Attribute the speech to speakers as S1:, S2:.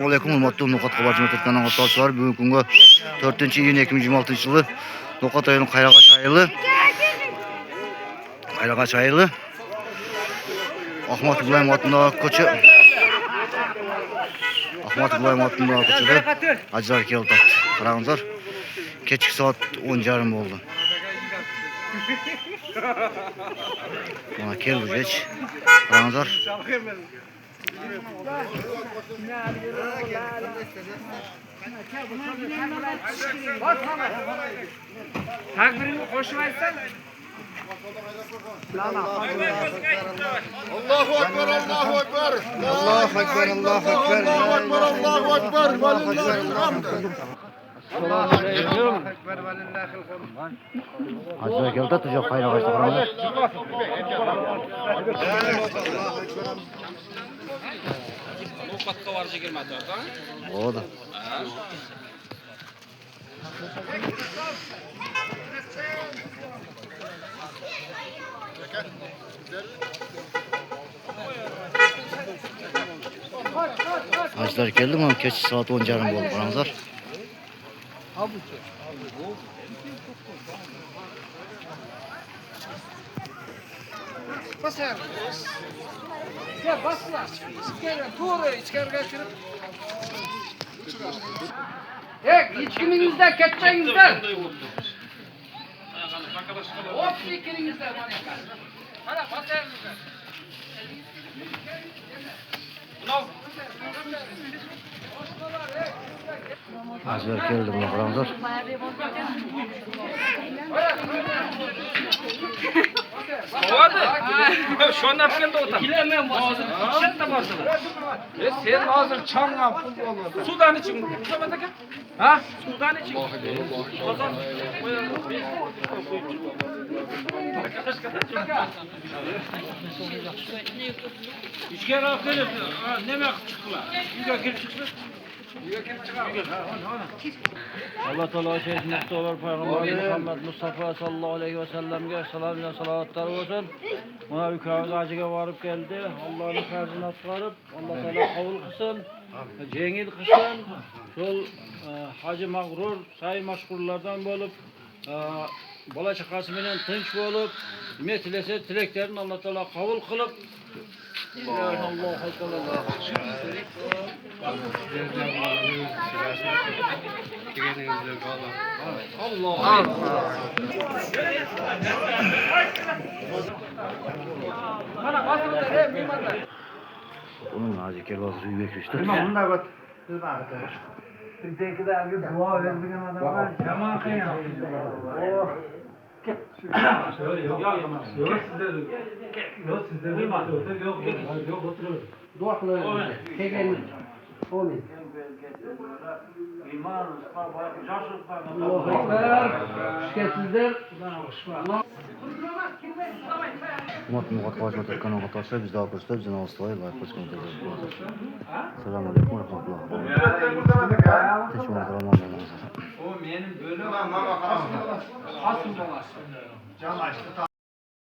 S1: Aleyküm hurmatly Nokat Kabarcı Metetkan'ın katılışçıları. Bugün günge 4 iyun 2026 yılı Nokat ayının Kayragaç ayılı Ahmet İbrahim atındağı koçu Hacılar keldi taktı. Karağınızlar keçki saat 10:30 oldu. Bana keldi geç. Karağınızlar
S2: Takbirini koşup aytsan.
S3: Allahu Ekber, Allahu Ekber.
S1: Allahu Ekber, Allahu Ekber.
S3: Allahu Ekber, Allahu Ekber. Velillahil hamd.
S1: Hacılar keldi tutacak kayragaçta karağınızlar.
S2: Ovqatga varıcı girmedi orada.
S1: Oldu. Hacılar geldi mi? Keç saat 10:30 oldu karağınızlar.
S2: Basar. Ya basla. Doğru içeriye girip. İçkinizde, ketçeğinizde. Hop ikinizde bana. Hala basar.
S1: Hacılar geldi mi karağınızlar.
S2: Hadi. Şu an yapken de otam. Bilemem hazır. Sen de başla. Sen hazır çamla futbol. Sudan için. Ha? Sudan için. Pazar. İçker akıllı. Ne mek çıktılar? Yüge girip çıktı.
S4: Allah Teala Şeyh Mustafa Peygamber Muhammed Mustafa sallallahu aleyhi ve sellem'e selam ve salatlar olsun. Ona bir kavgacıga varıp geldi. Allah'ın karzını asgarıp Allah Teala kabul kılsın. Cengil kılsın. Şol hacı mağrur, say maşgullardan bolup bola çakası bilen tinç bolup ümmet tilese tileklerini Allah Teala kabul kılıp Allahu Ekber. Allah.
S2: Bana basın da mimarlar.
S1: Onun hacı kel bazı suyu bekleşti.
S3: Bunda bak.
S4: Dua verdiğin adamlar yaman kıyam.
S1: Nokat Kabarcı Metetkan'ın katılışçıları biz de arkadaşlar bizden alıştılar. Like basmayı unutmayın. Selamun aleyküm ve rahmetullah. Teşekkür ederim.
S2: O benim bölüm. Asıl dolaşıyor.
S3: Cam açtı.